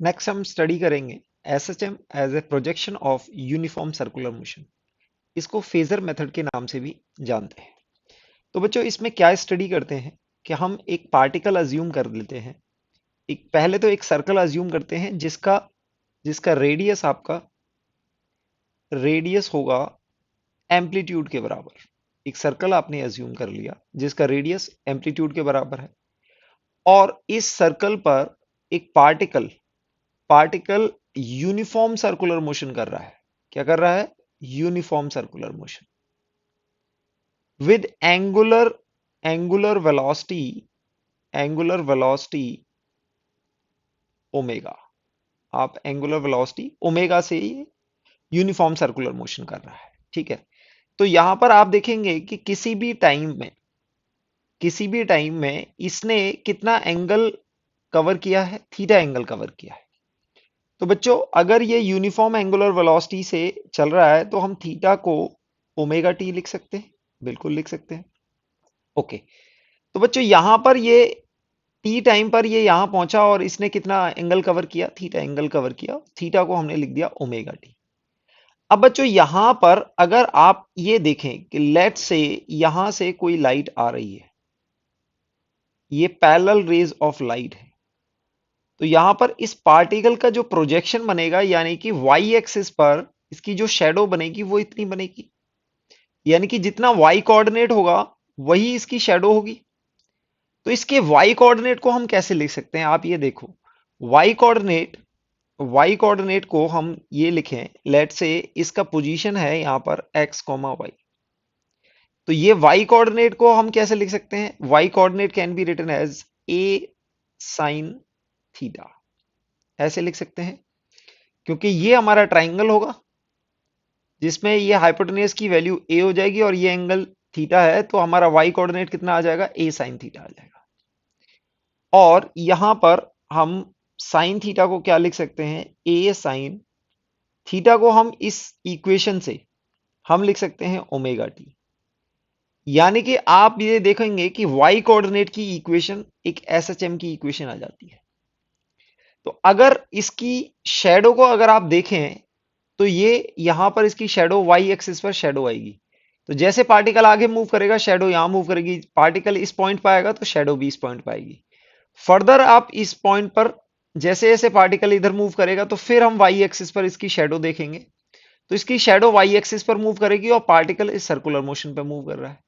Next हम study करेंगे SHM as a projection of uniform circular motion. इसको phasor method के नाम से भी जानते हैं। तो बच्चों इसमें क्या स्टडी करते हैं कि हम एक पार्टिकल अज्यूम कर लेते हैं। एक पहले तो एक सर्कल अज्यूम करते हैं जिसका जिसका रेडियस आपका रेडियस होगा एम्पलीट्यूड के बराबर। एक सर्कल आपने अज्यूम कर लिया जिसका रेडियस एम्पलीट्यूड के बराबर है, और इस सर्कल पर एक particle particle uniform circular motion कर रहा है। क्या कर रहा है? Uniform circular motion with angular velocity omega. आप एंगुलर वेलोसिटी ओमेगा से यूनिफॉर्म सर्कुलर मोशन कर रहा है। ठीक है, तो यहां पर आप देखेंगे कि किसी भी टाइम में इसने कितना एंगल कवर किया है? थीटा एंगल कवर किया है। तो बच्चों अगर ये यूनिफॉर्म एंगुलर वेलोसिटी से चल रहा है तो हम थीटा को ओमेगा टी लिख सकते हैं। बिल्कुल लिख सकते हैं। ओके, तो बच्चों यहां पर ये टी टाइम पर ये यहां पहुंचा और इसने कितना एंगल कवर किया? थीटा एंगल कवर किया। थीटा को हमने लिख दिया ओमेगा टी। अब बच्चों यहां पर अगर आप ये देखें कि लेट से यहां से कोई लाइट आ रही है, ये पैरेलल रेज ऑफ लाइट है, तो यहां पर इस पार्टिकल का जो प्रोजेक्शन बनेगा यानी कि वाई एक्सिस पर इसकी जो शेडो बनेगी वो इतनी बनेगी। यानी कि जितना वाई कोऑर्डिनेट होगा वही इसकी शेडो होगी। तो इसके वाई कोऑर्डिनेट को हम कैसे लिख सकते हैं? आप ये देखो, वाई कोऑर्डिनेट वाई कोऑर्डिनेट को हम ये लिखें, लेट से इसका पोजीशन है यहां पर एक्स कॉमा वाई। तो ये वाई कोऑर्डिनेट को हम कैसे लिख सकते हैं? Y coordinate can be written as a sine theta. ऐसे लिख सकते हैं, क्योंकि ये हमारा ट्राइंगल होगा जिसमें ये हाइपोटेन्यूज की वैल्यू ए हो जाएगी और ये एंगल थीटा है, तो हमारा वाई कोऑर्डिनेट कितना आ जाएगा? ए साइन थीटा आ जाएगा। और यहां पर हम साइन थीटा को क्या लिख सकते हैं? ए साइन थीटा को हम इस इक्वेशन से हम लिख सकते हैं ओमेगा टी। यानी कि आप ये देखेंगे कि वाई कोऑर्डिनेट की इक्वेशन एक एसएचएम की इक्वेशन आ जाती है। तो अगर इसकी शेडो को अगर आप देखें तो ये यहां पर इसकी शेडो वाई एक्सिस पर शेडो आएगी। तो जैसे पार्टिकल आगे मूव करेगा शेडो यहां मूव करेगी, पार्टिकल इस पॉइंट पर आएगा तो शेडो भी इस पॉइंट पर आएगी। फर्दर आप इस पॉइंट पर जैसे जैसे पार्टिकल इधर मूव करेगा तो फिर हम वाई एक्सिस पर इसकी शेडो देखेंगे, तो इसकी शेडो वाई एक्सिस पर मूव करेगी और पार्टिकल इस सर्कुलर मोशन पर मूव कर रहा है।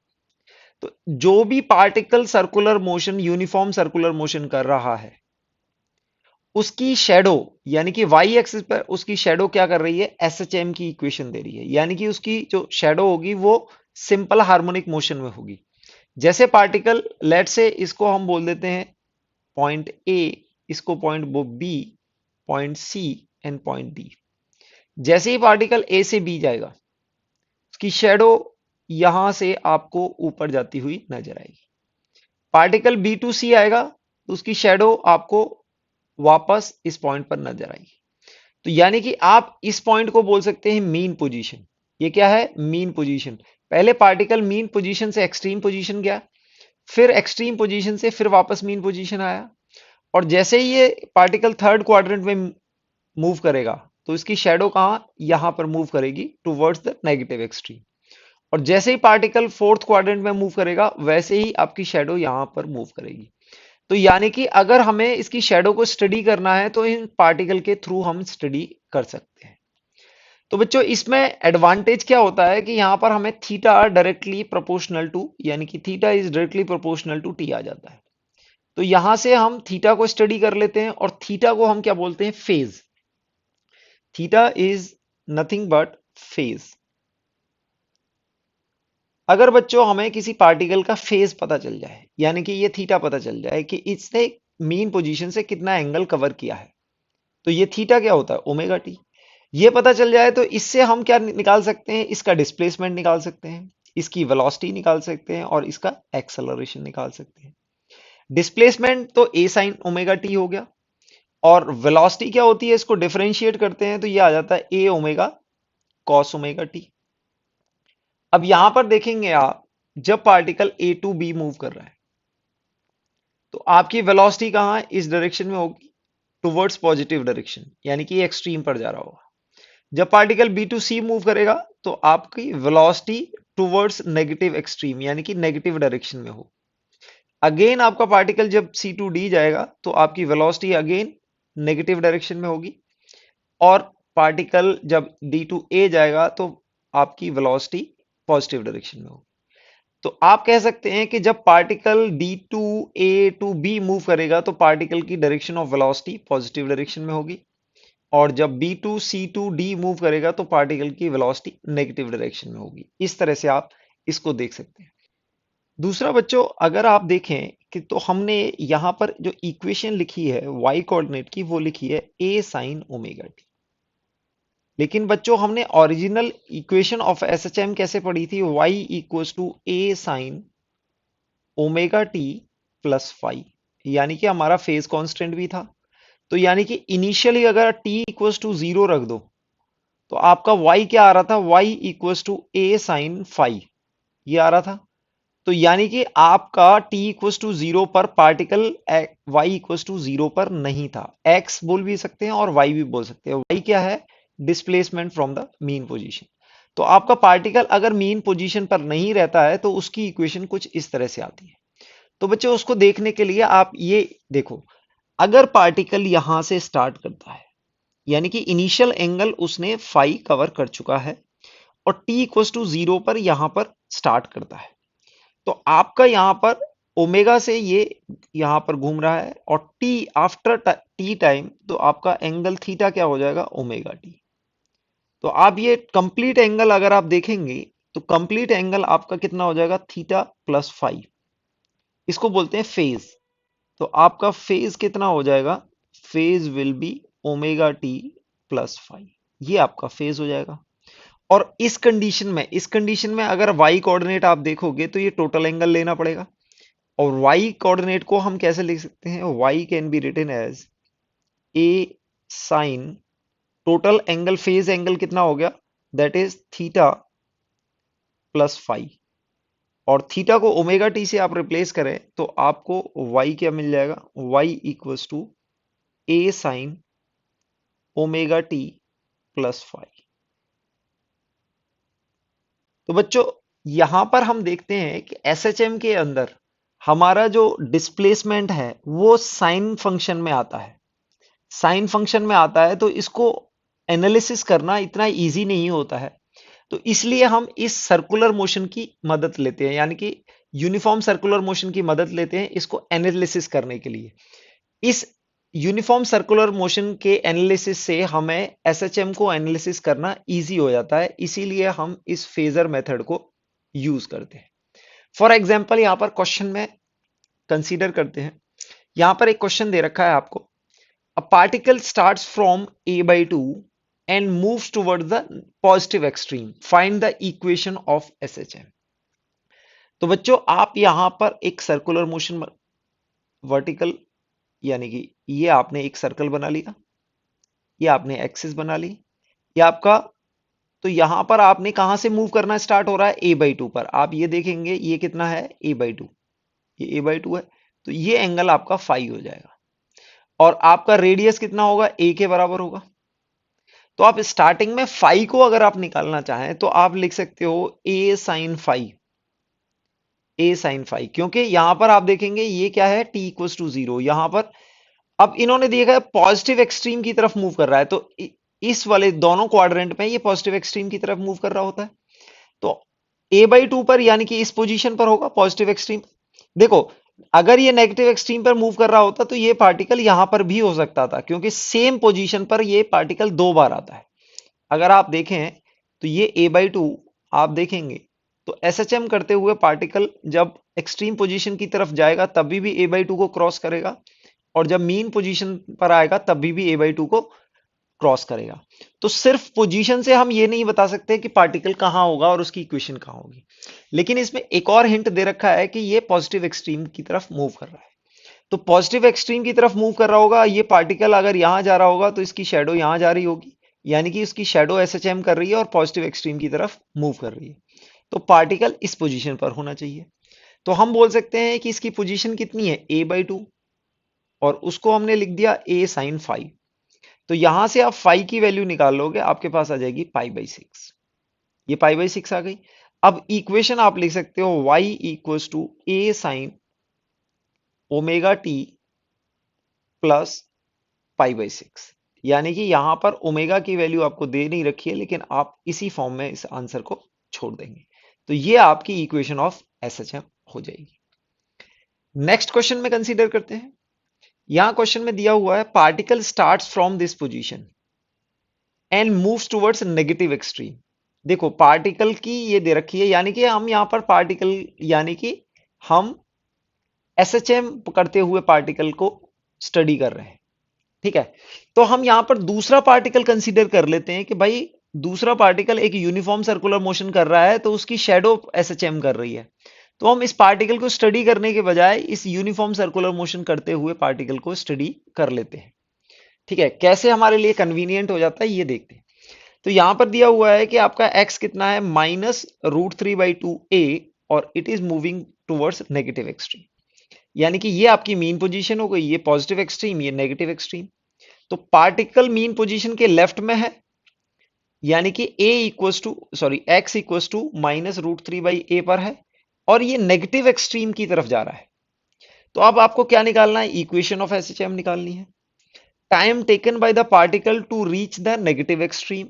तो जो भी particle circular motion uniform circular motion कर रहा है उसकी शेडो यानी कि वाई एक्सिस पर उसकी शेडो क्या कर रही है? एसएचएम की इक्वेशन दे रही है। यानी कि उसकी जो शेडो होगी वो सिंपल हार्मोनिक मोशन में होगी। जैसे पार्टिकल लेट से इसको हम बोल देते हैं पॉइंट ए, इसको point B, point C and point D. जैसे ही पार्टिकल ए से बी जाएगा उसकी शेडो यहां से आपको ऊपर जाती हुई नजर आएगी। पार्टिकल बी टू सी आएगा तो उसकी शेडो आपको वापस इस पॉइंट पर नजर आएगी। तो यानी कि आप इस पॉइंट को बोल सकते हैं मीन पोजीशन। ये क्या है? Mean position. पहले पार्टिकल मीन पोजीशन से एक्सट्रीम पोजीशन गया, फिर एक्सट्रीम पोजीशन से फिर वापस मीन पोजीशन आया, और जैसे ही ये पार्टिकल थर्ड क्वाड्रेंट में मूव करेगा तो इसकी शेडो कहां? यहां पर मूव करेगी टुवर्ड्स द नेगेटिव एक्सट्रीम। और जैसे ही पार्टिकल फोर्थ क्वाड्रेंट में मूव करेगा वैसे ही आपकी शेडो यहां पर मूव करेगी। तो यानी कि अगर हमें इसकी शेडो को स्टडी करना है तो इन पार्टिकल के थ्रू हम स्टडी कर सकते हैं। तो बच्चों इसमें एडवांटेज क्या होता है कि यहां पर हमें थीटा डायरेक्टली प्रोपोर्शनल टू यानी कि theta is directly proportional to T आ जाता है। तो यहां से हम थीटा को स्टडी कर लेते हैं, और थीटा को हम क्या बोलते हैं? Phase. Theta is nothing but phase. अगर बच्चों हमें किसी पार्टिकल का फेज पता चल जाए यानी कि ये थीटा पता चल जाए कि इसने मीन पोजीशन से कितना एंगल कवर किया है, तो ये थीटा क्या होता है? Omega T. ये पता चल जाए तो इससे हम क्या निकाल सकते हैं? इसका डिस्प्लेसमेंट निकाल सकते हैं, इसकी वेलोसिटी निकाल सकते हैं और इसका एक्सेलरेशन निकाल सकते हैं। डिस्प्लेसमेंट तो ए साइन ओमेगा टी हो गया, और वेलोसिटी क्या होती है? इसको डिफरेंशिएट करते हैं तो ये आ जाता है A omega cos omega T. अब यहां पर देखेंगे आप, जब particle A to B move कर रहा है तो आपकी वेलोसिटी कहां है? इस डायरेक्शन में होगी। टुवर्ड्स पॉजिटिव डायरेक्शन, यानी कि एक्सट्रीम पर जा रहा होगा। जब particle B to C move करेगा तो आपकी वेलोसिटी टुवर्ड्स नेगेटिव एक्सट्रीम, यानी कि नेगेटिव डायरेक्शन में हो। अगेन आपका पार्टिकल जब सी टू डी जाएगा तो आपकी वेलोसिटी अगेन नेगेटिव डायरेक्शन में होगी, और पार्टिकल जब डी टू ए जाएगा तो आपकी वेलोसिटी पॉजिटिव डायरेक्शन में होगी। तो आप कह सकते हैं कि जब particle D to A to B move करेगा तो पार्टिकल की direction of velocity positive direction में होगी, और जब B to C to D move करेगा तो पार्टिकल की वेलोसिटी नेगेटिव डायरेक्शन में होगी। इस तरह से आप इसको देख सकते हैं। दूसरा बच्चों, अगर आप देखें कि तो हमने यहां पर जो इक्वेशन लिखी है वाई कोऑर्डिनेट की, वो लिखी है ए साइन ओमेगा टी। लेकिन बच्चों हमने ओरिजिनल इक्वेशन ऑफ एसएचएम कैसे पढ़ी थी? Y equals to A sine omega T plus phi, यानी कि हमारा फेज कांस्टेंट भी था। तो यानी कि इनिशियली अगर टी इक्वल्स टू जीरो रख दो तो आपका y क्या आ रहा था? y equals to A sine phi, ये आ रहा था। तो यानी कि आपका t इक्वल्स टू जीरो पर particle y equals to zero पर नहीं था। x बोल भी सकते हैं और y भी बोल सकते हैं। y क्या है? Displacement from the mean position. तो आपका पार्टिकल अगर मीन पोजीशन पर नहीं रहता है तो उसकी इक्वेशन कुछ इस तरह से आती है। तो बच्चों उसको देखने के लिए आप ये देखो, अगर पार्टिकल यहां से स्टार्ट करता है, यानी कि इनिशियल एंगल उसने फाई कवर कर चुका है, और टी इक्वल्स टू जीरो पर यहां पर स्टार्ट करता है, तो आपका यहां पर ओमेगा से ये यहां पर घूम रहा है, और टी आफ्टर टी टाइम तो आपका एंगल थीटा क्या हो जाएगा? Omega t. तो आप ये कंप्लीट एंगल अगर आप देखेंगे तो कंप्लीट एंगल आपका कितना हो जाएगा? Theta plus five. इसको बोलते हैं फेज। तो आपका फेज कितना हो जाएगा? Phase will be omega T plus five, ये आपका फेज हो जाएगा। और इस कंडीशन में अगर y कोऑर्डिनेट आप देखोगे तो ये टोटल एंगल लेना पड़ेगा, और y कोऑर्डिनेट को हम कैसे लिख सकते हैं? y can be written as a sine total angle, phase angle कितना हो गया? That is theta plus phi, और थीटा को ओमेगा टी से आप रिप्लेस करें तो आपको y क्या मिल जाएगा? y equals to a sine omega T plus phi. तो बच्चों यहां पर हम देखते हैं कि एसएचएम के अंदर हमारा जो डिस्प्लेसमेंट है वो साइन फंक्शन में आता है। साइन फंक्शन में आता है तो इसको एनालिसिस करना इतना इजी नहीं होता है। तो इसलिए हम इस सर्कुलर मोशन की मदद लेते हैं, यानी कि यूनिफॉर्म सर्कुलर मोशन की मदद लेते हैं इसको एनालिसिस करने के लिए। इस यूनिफॉर्म सर्कुलर मोशन के एनालिसिस से हमें एसएचएम को एनालिसिस करना इजी हो जाता है, इसीलिए हम इस फेजर मेथड को यूज करते हैं। फॉर एग्जाम्पल यहां पर क्वेश्चन में कंसीडर करते हैं। यहां पर एक क्वेश्चन दे रखा है आपको, a particle starts from a by 2 and moves towards the positive extreme, find the equation of SHM। तो बच्चों आप यहां पर एक सर्कुलर मोशन वर्टिकल, यानी कि ये आपने एक सर्कल बना लिया, ये आपने एक्सिस बना ली, ये आपका, तो यहां पर आपने कहां से मूव करना स्टार्ट हो रहा है? a by 2 पर। आप ये देखेंगे ये कितना है? a by 2, ये a by 2 है, तो ये एंगल आपका फाई हो जाएगा, और आपका रेडियस कितना होगा? a के बराबर होगा। तो आप स्टार्टिंग में फाई को अगर आप निकालना चाहें तो आप लिख सकते हो a sine phi, a sine phi, क्योंकि यहां पर आप देखेंगे ये क्या है? t equals to zero. यहां पर अब इन्होंने देखा है पॉजिटिव एक्सट्रीम की तरफ मूव कर रहा है, तो इस वाले दोनों क्वाड्रेंट में ये पॉजिटिव एक्सट्रीम की तरफ मूव कर रहा होता है। तो a बाई टू पर, यानी कि इस पोजीशन पर होगा पॉजिटिव एक्सट्रीम। देखो अगर ये नेगेटिव एक्सट्रीम पर मूव कर रहा होता तो ये पार्टिकल यहां पर भी हो सकता था, क्योंकि सेम पोजीशन पर ये पार्टिकल दो बार आता है। अगर आप देखें तो ये a बाई टू आप देखेंगे तो एसएचएम करते हुए पार्टिकल जब एक्सट्रीम पोजीशन की तरफ जाएगा तभी भी a बाई टू को क्रॉस करेगा, और जब मीन पोजीशन पर आएगा तभी भी a बाई टू को क्रॉस करेगा। तो सिर्फ पोजीशन से हम ये नहीं बता सकते कि पार्टिकल कहां होगा और उसकी इक्वेशन कहां होगी, लेकिन इसमें एक और हिंट दे रखा है कि ये पॉजिटिव एक्सट्रीम की तरफ मूव कर रहा है। तो पॉजिटिव एक्सट्रीम की तरफ मूव कर रहा होगा, ये पार्टिकल अगर यहां जा रहा होगा तो इसकी शेडो यहां जा रही होगी, यानी कि उसकी शेडो एसएचएम कर रही है और पॉजिटिव एक्सट्रीम की तरफ मूव कर रही है। तो पार्टिकल इस पोजीशन पर होना चाहिए। तो हम बोल सकते हैं कि इसकी पोजीशन कितनी है? a by two. और उसको हमने लिख दिया a साइन फाइव। तो यहां से आप फाइव की वैल्यू निकाल लोगे, आपके पास आ जाएगी पाई बाई सिक्स। ये पाई बाई सिक्स आ गई। अब इक्वेशन आप लिख सकते हो y equals to a sine omega T plus pi by six. यानी कि यहां पर ओमेगा की वैल्यू आपको दे नहीं रखी है, लेकिन आप इसी फॉर्म में इस आंसर को छोड़ देंगे। तो ये आपकी इक्वेशन ऑफ एसएचएम हो जाएगी। नेक्स्ट क्वेश्चन में कंसीडर करते हैं। यहां क्वेश्चन में दिया हुआ है particle starts from this position and moves towards negative extreme. देखो पार्टिकल की ये दे रखी है, यानी कि हम यहां पर पार्टिकल, यानी कि हम एसएचएम करते हुए पार्टिकल को स्टडी कर रहे हैं। ठीक है, तो हम यहां पर दूसरा पार्टिकल कंसीडर कर लेते हैं कि भाई दूसरा पार्टिकल एक यूनिफॉर्म सर्कुलर मोशन कर रहा है, तो उसकी शेडो एसएचएम कर रही है। तो हम इस पार्टिकल को स्टडी करने के बजाय इस यूनिफॉर्म सर्कुलर मोशन करते हुए पार्टिकल को स्टडी कर लेते हैं। ठीक है, कैसे हमारे लिए कन्वीनियंट हो जाता है ये देखते हैं। तो यहां पर दिया हुआ है कि आपका एक्स कितना है, minus root three by two a, और it is moving towards negative extreme. यानी कि ये आपकी मीन पोजीशन हो गई, ये पॉजिटिव एक्सट्रीम, ये नेगेटिव एक्सट्रीम। तो पार्टिकल मीन पोजीशन के लेफ्ट में है, यानी कि a equals to sorry x equals to minus root three by a पर है, और ये नेगेटिव एक्सट्रीम की तरफ जा रहा है। तो अब आपको क्या निकालना है, इक्वेशन ऑफ एसएचएम निकालनी है। Time taken by the particle to reach the negative extreme,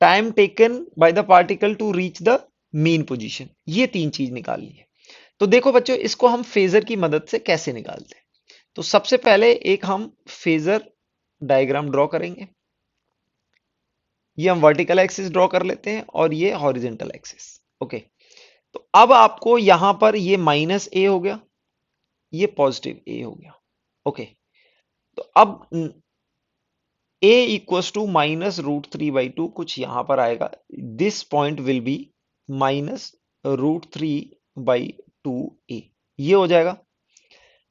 time taken by the particle to reach the mean position, ये तीन चीज निकालनी है। तो देखो बच्चों, इसको हम फेजर की मदद से कैसे निकालते हैं। तो सबसे पहले एक हम फेजर डायग्राम ड्रॉ करेंगे। ये हम वर्टिकल एक्सिस ड्रॉ कर लेते हैं और ये हॉरिजेंटल एक्सिस। ओके, तो अब आपको यहां पर ये माइनस ए हो गया, ये पॉजिटिव ए हो गया। ओके, तो अब a equals to minus root three by two कुछ यहां पर आएगा। This point will be minus root three by two a, ये हो जाएगा।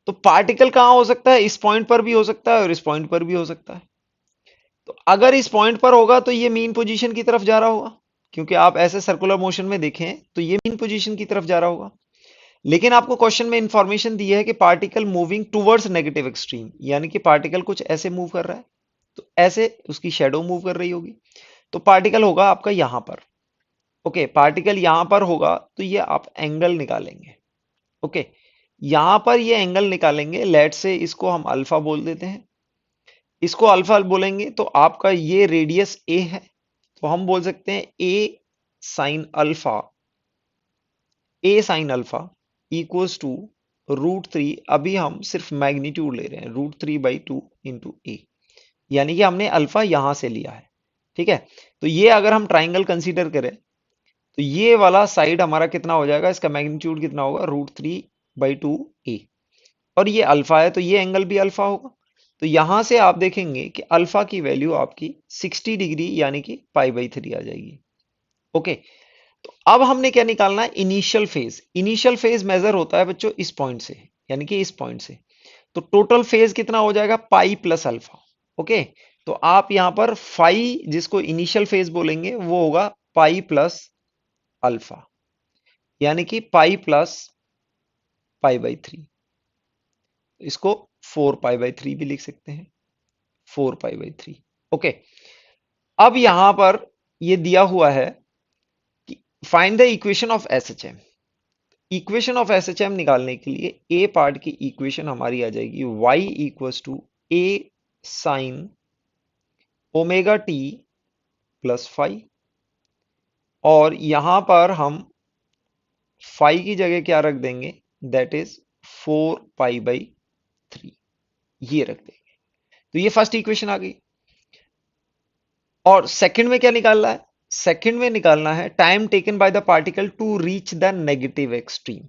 तो पार्टिकल कहां हो सकता है, इस पॉइंट पर भी हो सकता है और इस पॉइंट पर भी हो सकता है। तो अगर इस पॉइंट पर होगा तो ये मीन पोजीशन की तरफ जा रहा होगा, क्योंकि आप ऐसे सर्कुलर मोशन में देखें तो ये मीन पोजीशन की तरफ जा रहा होगा। लेकिन आपको क्वेश्चन में इंफॉर्मेशन दी है कि particle moving towards negative extreme, यानी कि पार्टिकल कुछ ऐसे मूव कर रहा है, तो ऐसे उसकी शेडो मूव कर रही होगी। तो पार्टिकल होगा आपका यहां पर। ओके, पार्टिकल यहां पर होगा तो ये आप एंगल निकालेंगे। ओके, यहां पर ये एंगल निकालेंगे, लेट से इसको हम अल्फा बोल देते हैं। इसको अल्फा बोलेंगे तो आपका ये रेडियस ए है, तो हम बोल सकते हैं a sine alpha equals to root three. अभी हम सिर्फ मैग्नीट्यूड ले रहे हैं, root three by two into a, यानी कि हमने अल्फा यहां से लिया है। ठीक है, तो ये अगर हम ट्राइंगल कंसीडर करें तो ये वाला साइड हमारा कितना हो जाएगा, इसका मैग्नीट्यूड कितना होगा, root three by two a, और ये अल्फा है तो ये एंगल भी अल्फा होगा। तो यहां से आप देखेंगे कि अल्फा की वैल्यू आपकी 60 डिग्री यानी कि पाई बाई थ्री आ जाएगी। ओके, तो अब हमने क्या निकालना है, initial phase. Initial phase measure होता है बच्चों इस पॉइंट से, यानी कि इस पॉइंट से। तो टोटल फेज कितना हो जाएगा, पाई प्लस अल्फा। ओके, तो आप यहां पर फाई जिसको इनिशियल फेज बोलेंगे वो होगा पाई प्लस अल्फा, यानी कि पाई प्लस पाई बाई थ्री। इसको फोर पाई बाई थ्री भी लिख सकते हैं, four pi by three. Okay, अब यहां पर ये दिया हुआ है कि find the equation of SHM. Equation of SHM निकालने के लिए ए पार्ट की इक्वेशन हमारी आ जाएगी y equals to A sine omega T plus phi, और यहां पर हम फाइव की जगह क्या रख देंगे, that is four pi by three, ये रख देंगे। तो ये फर्स्ट इक्वेशन आ गई। और सेकंड में क्या निकालना है, सेकंड में निकालना है time taken by the particle to reach the negative extreme.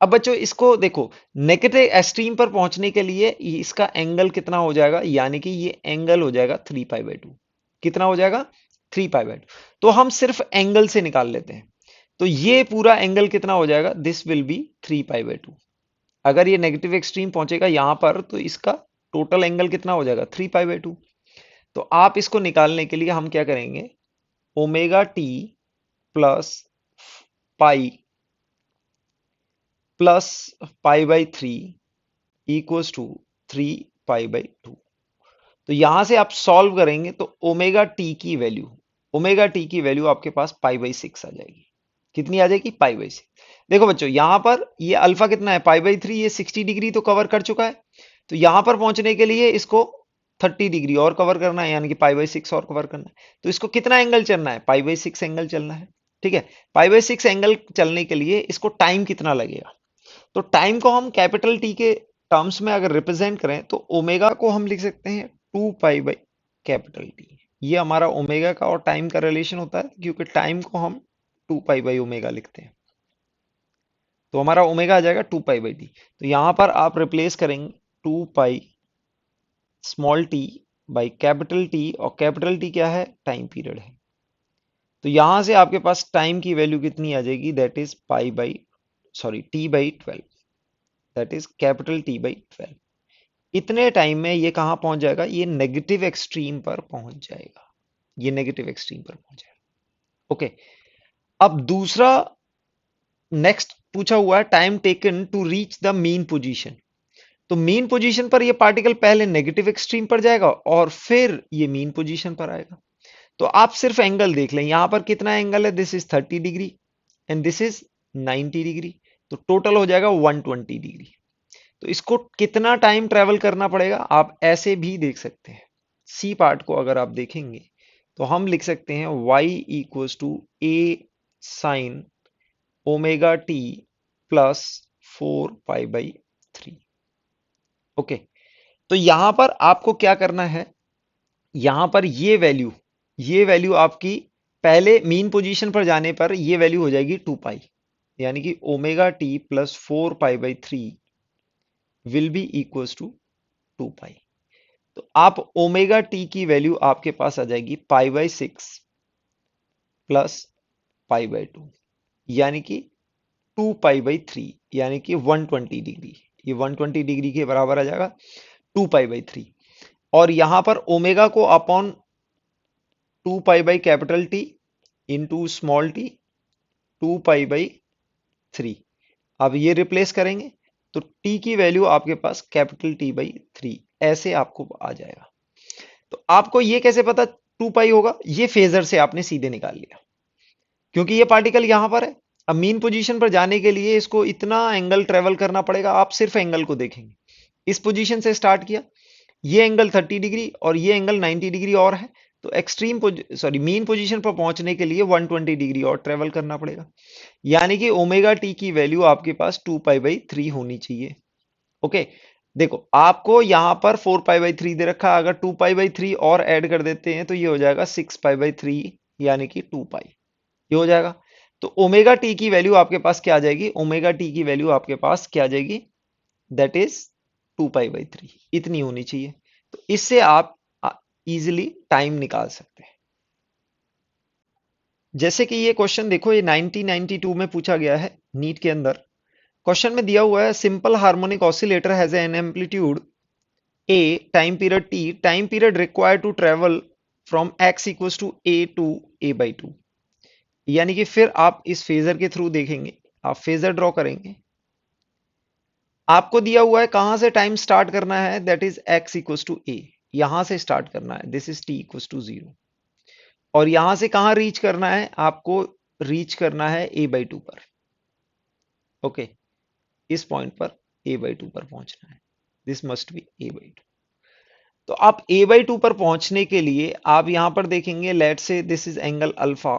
अब बच्चों इसको देखो, नेगेटिव एक्सट्रीम पर पहुंचने के लिए इसका एंगल कितना हो जाएगा, यानी कि ये एंगल हो जाएगा थ्री पाई बाई टू। कितना हो जाएगा, थ्री पाई बाई टू। तो हम सिर्फ एंगल से निकाल लेते हैं, तो ये पूरा एंगल कितना हो जाएगा, this will be three pi by two. अगर ये नेगेटिव एक्सट्रीम पहुंचेगा यहां पर तो इसका टोटल एंगल कितना हो जाएगा, थ्री पाई बाई टू। तो आप इसको निकालने के लिए हम क्या करेंगे, omega T plus pi plus pi by three equals to three 6π/2। तो यहां से आप सॉल्व करेंगे तो ओमेगा टी की वैल्यू आपके पास π/6 आ जाएगी। कितनी आ जाएगी? π/6। देखो बच्चों, यहां पर ये अल्फा कितना है? π/3। ये 60 डिग्री तो कवर कर चुका है, तो यहां पर पहुंचने के लिए इसको 30 डिग्री और कवर करना है, यानी कि π/6 और कवर करना है। तो इसको कितना एंगल चलना है? π/6 एंगल चलना है। ठीक है, π/6 एंगल चलने के लिए इसको टाइम कितना लगेगा? तो टाइम को हम कैपिटल टी के टर्म्स में अगर रिप्रेजेंट करें तो ओमेगा को हम लिख सकते हैं 2π/कैपिटल टी। ये हमारा ओमेगा का और टाइम का रिलेशन होता है, क्योंकि टाइम को हम 2π/ओमेगा लिखते हैं। तो हमारा ओमेगा आ जाएगा 2π/टी। तो यहां पर आप रिप्लेस करेंगे 2π/टी, और कैपिटल टी क्या है? टाइम पीरियड है। तो यहां से आपके पास टाइम की वैल्यू कितनी आ जाएगी? That is t/12, that is capital T/12। इतने टाइम में ये कहां पहुंच जाएगा? ये नेगेटिव एक्सट्रीम पर पहुंच जाएगा। ये नेगेटिव एक्सट्रीम पर पहुंच जाएगा। ओके, अब दूसरा नेक्स्ट पूछा हुआ है, time taken to reach the mean position. तो मीन पोजीशन पर ये पार्टिकल पहले नेगेटिव एक्सट्रीम पर जाएगा और फिर ये मीन पोजीशन पर आएगा। तो आप सिर्फ एंगल देख लें, यहां पर कितना एंगल है? This is 30 degree and this is 90 degree. तो टोटल हो जाएगा 120 डिग्री। तो इसको कितना टाइम ट्रेवल करना पड़ेगा? आप ऐसे भी देख सकते हैं। सी पार्ट को अगर आप देखेंगे तो हम लिख सकते हैं y equals to A sine omega T plus 4π/3। Okay, तो यहां पर आपको क्या करना है? यहां पर ये वैल्यू आपकी पहले मीन पोजीशन पर जाने पर ये वैल्यू हो जाएगी 2π, यानी कि omega T plus 4π/3 will be equals to 2π। तो आप ओमेगा टी की वैल्यू आपके पास आ जाएगी π/6 प्लस π/2, यानी कि 2π/3, यानी कि 120 डिग्री। ये 120 डिग्री के बराबर आ जाएगा 2π/3। और यहां पर ओमेगा को अपॉन 2π/कैपिटल टी इंटू स्मॉल टी 2π/3। अब ये रिप्लेस करेंगे तो टी की वैल्यू आपके पास कैपिटल T/3 ऐसे आपको आ जाएगा। तो आपको ये कैसे पता 2π होगा? ये फेजर से आपने सीधे निकाल लिया, क्योंकि ये पार्टिकल यहां पर है। अब मीन पोजीशन पर जाने के लिए इसको इतना एंगल ट्रेवल करना पड़ेगा। आप सिर्फ एंगल को देखेंगे, इस पोजीशन से स्टार्ट किया, ये एंगल 30 डिग्री और ये एंगल 90 डिग्री और है, तो मीन पोजीशन पर पहुंचने के लिए 120 डिग्री और ट्रेवल करना पड़ेगा, यानी कि ओमेगा टी की वैल्यू आपके पास 2π/3 होनी चाहिए। ओके, देखो आपको यहां पर 4π/3 दे रखा है, अगर 2π/3 और ऐड कर देते हैं तो ये हो जाएगा 6π/3, यानी कि 2π ये हो जाएगा। तो ओमेगा टी की वैल्यू आपके पास क्या आ जाएगी? ओमेगा टी की वैल्यू आपके पास क्या आ जाएगी? दैट इज 2π/3, इतनी होनी चाहिए। तो इससे आप इजिली टाइम निकाल सकते हैं। जैसे कि ये क्वेश्चन देखो, ये 1992 में पूछा गया है नीट के अंदर। क्वेश्चन में दिया हुआ है simple harmonic oscillator has an amplitude A, time period required to travel from x equals to a to a/2। यानी कि फिर आप इस फेजर के थ्रू देखेंगे, आप फेजर ड्रॉ करेंगे। आपको दिया हुआ है कहां से टाइम स्टार्ट करना है, that is x equals to a, यहां से स्टार्ट करना है, this is t equals to 0। और यहां से कहां रीच करना है? आपको रीच करना है a/2 पर। ओके, इस पॉइंट पर a/2 पर पहुंचना है, दिस मस्ट बी a/2। तो आप a/2 पर पहुंचने के लिए आप यहां पर देखेंगे, लेट से दिस इज एंगल अल्फा,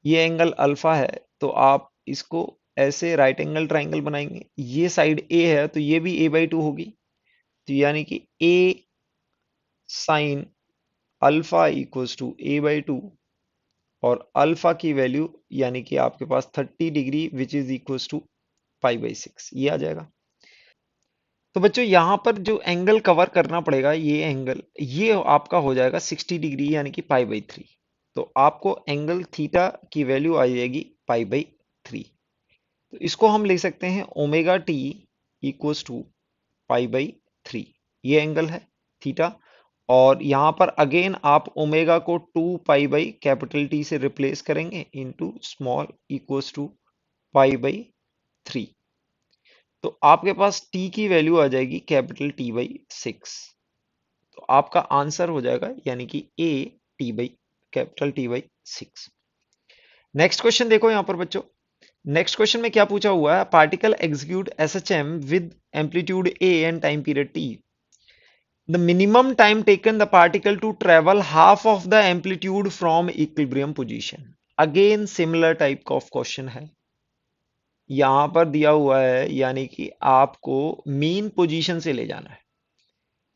ये एंगल अल्फा है, तो आप इसको ऐसे राइट एंगल ट्राइंगल बनाएंगे। ये साइड a है तो ये भी a/2 होगी, तो यानी कि a sine alpha equals to a/2, और अल्फा की वैल्यू यानी कि आपके पास 30 degree which is equals to π/6, ये आ जाएगा। तो बच्चों यहां पर जो एंगल कवर करना पड़ेगा, ये एंगल ये आपका हो जाएगा 60 डिग्री, यानी कि π/3। तो आपको एंगल थीटा की वैल्यू आ जाएगी π/3। तो इसको हम लिख सकते हैं ओमेगा टी इक्वल्स टू π/3, ये एंगल है थीटा। और यहां पर अगेन आप ओमेगा को 2π/कैपिटल टी से रिप्लेस करेंगे इनटू स्मॉल इक्वल्स टू π/3। तो आपके पास टी की वैल्यू आ जाएगी कैपिटल टी बाई 6। तो आपका आंसर हो जाएगा यानी कि A T by capital T by 6। Next question देखो यहां पर बच्चों। नेक्स्ट क्वेश्चन में क्या पूछा हुआ है, particle execute SHM with amplitude A and time period T. The minimum time taken the particle to travel half of the amplitude from equilibrium position. Again similar type of question है। यहां पर दिया हुआ है यानी कि आपको मीन पोजीशन से ले जाना है।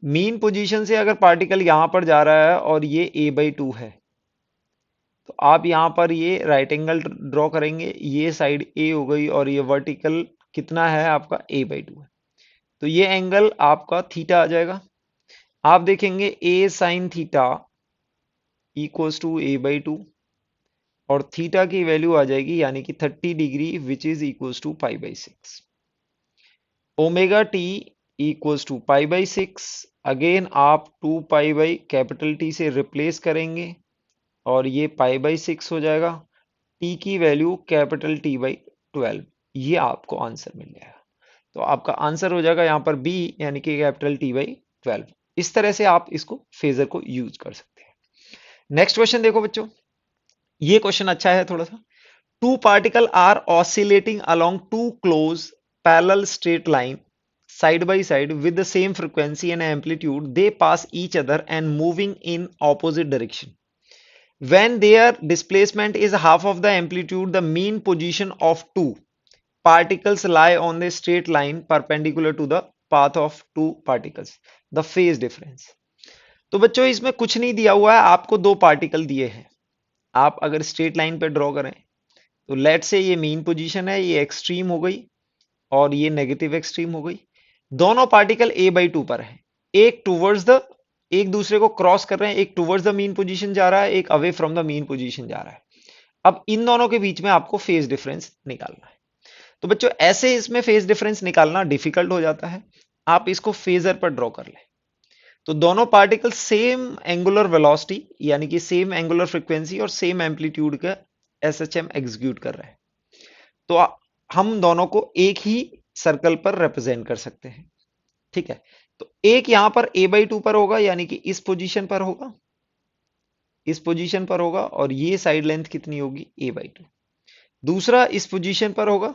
मीन पोजीशन से अगर पार्टिकल यहां पर जा रहा है और ये a/2 है, तो आप यहां पर ये राइट एंगल ड्रॉ करेंगे, ये साइड a हो गई और ये वर्टिकल कितना है आपका a/2 है। तो ये एंगल आपका थीटा आ जाएगा। आप देखेंगे a sine theta equals to a/2 और थीटा की वैल्यू आ जाएगी यानी कि 30 degree which is equals to π/6। Omega T equals to π/6। Again आप 2 पाई बाई कैपिटल टी से रिप्लेस करेंगे और ये π/6 हो जाएगा। टी की वैल्यू कैपिटल टी बाई 12। ये आपको आंसर मिल जाएगा। तो आपका आंसर हो जाएगा यहाँ पर बी यानी कि कैपिटल टी बाई 12। इस तरह से आप इसको फेजर को यूज कर सकते हैं। नेक्स्ट क्वेश्चन देखो बच्चों, ये क्वेश्चन अच्छा है थोड़ा सा। Two particle are oscillating along two close parallel straight line side by side with the same frequency and amplitude. They pass each other and moving in opposite direction. When their displacement is half of the amplitude, the mean position of two particles lie on the straight line perpendicular to the path of two particles. The phase difference. तो बच्चों इसमें कुछ नहीं दिया हुआ है, आपको दो पार्टिकल दिए हैं। आप अगर स्ट्रेट लाइन पे ड्रॉ करें तो लेट से ये मीन पोजीशन है, ये एक्सट्रीम हो गई और ये नेगेटिव एक्सट्रीम हो गई। दोनों पार्टिकल a/2 पर है। एक टूवर्ड्स द एक दूसरे को क्रॉस कर रहे हैं, एक टूवर्ड्स द मीन पोजीशन जा रहा है, एक away from the mean position जा रहा है। अब इन दोनों के बीच में आपको फेज डिफरेंस निकालना है। तो बच्चों ऐसे इसमें फेज डिफरेंस निकालना डिफिकल्ट हो जाता है। आप इसको फेजर पर ड्रॉ कर लें। तो दोनों पार्टिकल सेम एंगुलर वेलोसिटी यानी कि सेम एंगुलर फ्रीक्वेंसी और सेम एम्पलीट्यूड का एसएचएम एग्जीक्यूट कर रहे हैं। तो हम दोनों को एक ही सर्कल पर रिप्रेजेंट कर सकते हैं। ठीक है, तो एक यहां पर a/2 पर होगा यानी कि इस पोजीशन पर होगा, इस पोजीशन पर होगा और ये साइड लेंथ कितनी होगी a/2। दूसरा इस पोजीशन पर होगा।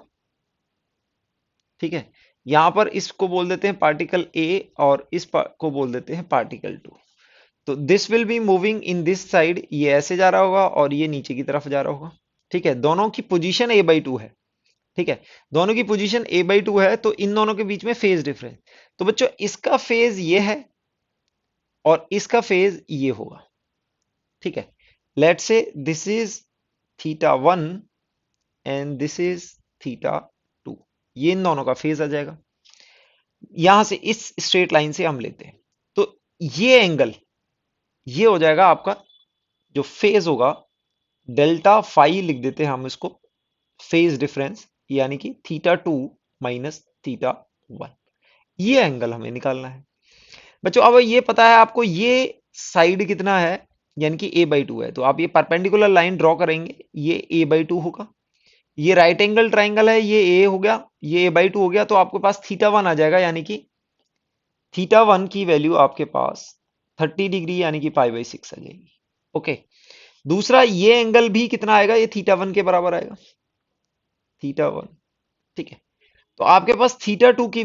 ठीक है, यहां पर इसको बोल देते हैं पार्टिकल a और इस को बोल देते हैं पार्टिकल 2। तो this will be moving in this side, ये ऐसे जा रहा होगा और ये नीचे की तरफ जा रहा होगा। ठीक है, दोनों की पोजीशन a/2 है। ठीक है, दोनों की पोजीशन a/2 है, तो इन दोनों के बीच में फेज डिफरेंस। तो बच्चों इसका फेज ये है और इसका फेज ये होगा। ठीक है, let's say this is θ1 and this is θ2। ये इन दोनों का फेज आ जाएगा। यहां से इस स्ट्रेट लाइन से हम लेते हैं तो ये एंगल ये हो जाएगा आपका जो फेज होगा, डेल्टा फाई लिख देते हैं हम इसको, फेज डिफरेंस यानी कि θ2 माइनस θ1। ये एंगल हमें निकालना है बच्चों। अब ये पता है आपको ये साइड कितना है यानी कि a/2 है, तो आप ये परपेंडिकुलर लाइन ड्रॉ करेंगे, ये a/2 होगा। ये राइट एंगल ट्राइंगल है, ये a हो गया, ये a/2 हो गया, तो आपके पास θ1 आ जाएगा यानी कि θ1 की वैल्यू आपके पास 30 डिग्री यानी कि π/6 आ जाएगी। ओके, दूसरा ये एंगल भी कितना आएगा, ये θ1 के बराबर आएगा, θ1। ठीक है, तो आपके पास θ2 की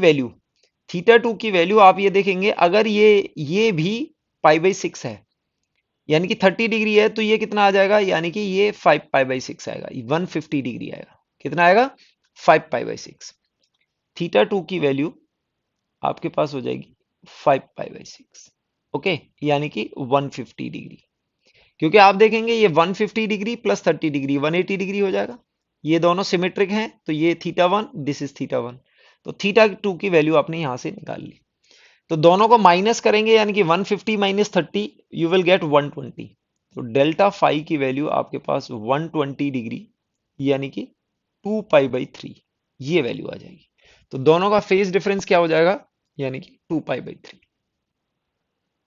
वैल्यू आप ये देखेंगे, अगर ये भी π/6 है यानी कि 30 डिग्री है, तो ये कितना आ जाएगा यानी कि ये 5 π/6 आएगा, 150 डिग्री आएगा। कितना आएगा 5 π/6। θ2 की वैल्यू आपके पास हो जाएगी 5 π/6। ओके, यानी कि 150 डिग्री। क्योंकि आप देखेंगे ये 150 डिग्री प्लस 30 डिग्री 180 डिग्री हो जाएगा। ये दोनों सिमेट्रिक हैं, तो ये θ1 दिस इज θ1। तो θ2 की वैल्यू आपने यहां से निकाल ली। तो दोनों को माइनस करेंगे यानी कि 150 माइनस 30 यू विल गेट 120। तो डेल्टा फाई की वैल्यू आपके पास 120 डिग्री यानी कि 2π/3 ये वैल्यू आ जाएगी। तो दोनों का फेज डिफरेंस क्या हो जाएगा यानी कि 2π/3।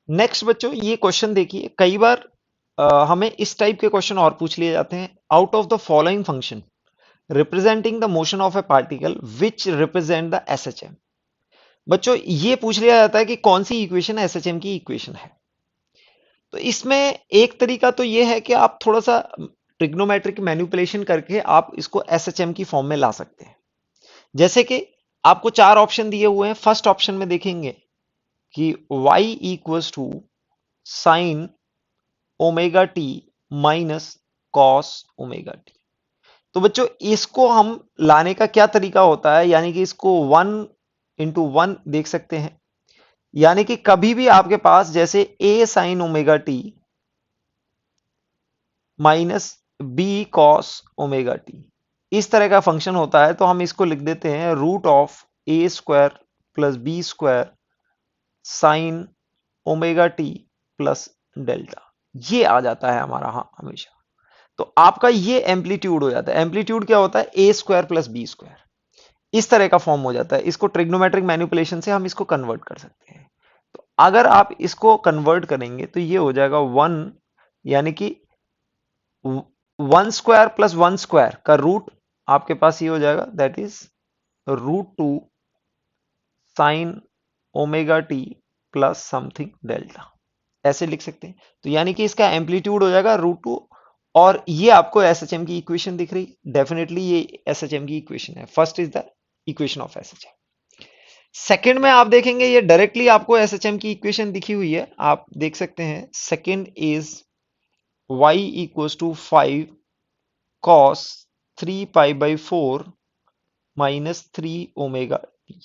नेक्स्ट बच्चों ये क्वेश्चन देखिए, कई बार हमें इस टाइप के क्वेश्चन और पूछ लिए जाते हैं। Out of the following function representing the motion of a particle which represent the SHM. बच्चों ये पूछ लिया जाता है कि कौन सी इक्वेशन एसएचएम की इक्वेशन है। तो इसमें एक तरीका तो ये है कि आप थोड़ा सा ट्रिग्नोमेट्रिक मैनिपुलेशन करके आप इसको एसएचएम की फॉर्म में ला सकते हैं। जैसे कि आपको चार ऑप्शन दिए हुए हैं। फर्स्ट ऑप्शन में देखेंगे कि y equals to sine omega t minus cos omega t. तो बच्चों इसको हम लाने का क्या तरीका होता है, यानी कि इसको 1 into 1 देख सकते हैं। यानी कि कभी भी आपके पास जैसे a sine omega t minus B cos omega t इस तरह का फंक्शन होता है, तो हम इसको लिख देते हैं root of A square plus B square sine omega T plus delta. ये आ जाता है हमारा हमेशा। तो आपका ये एम्पलीट्यूड हो जाता है। एम्पलीट्यूड क्या होता है? ए स्क्वायर प्लस बी स्क्वायर। इस तरह का फॉर्म हो जाता है। इसको ट्रिग्नोमेट्रिक मैनिपुलेशन से हम इसको कन्वर्ट कर सकते हैं। तो अगर आप इसको कन्वर्ट करेंगे तो ये हो जाएगा 1, यानी कि 1 स्क्वायर प्लस 1 स्क्वायर का रूट आपके पास ये हो जाएगा, that is √2 sign omega T plus something delta. ऐसे लिख सकते हैं। तो यानी कि इसका एम्पलीट्यूड हो जाएगा √2। और ये आपको एसएचएम की इक्वेशन दिख रही, डेफिनेटली ये एसएचएम की इक्वेशन है। First is the equation of SHM. Second में आप देखेंगे ये डायरेक्टली आपको एसएचएम की इक्वेशन दिखी हुई है, आप देख सकते हैं। Second is y equals to 5 cos 3π/4 minus 3 omega T.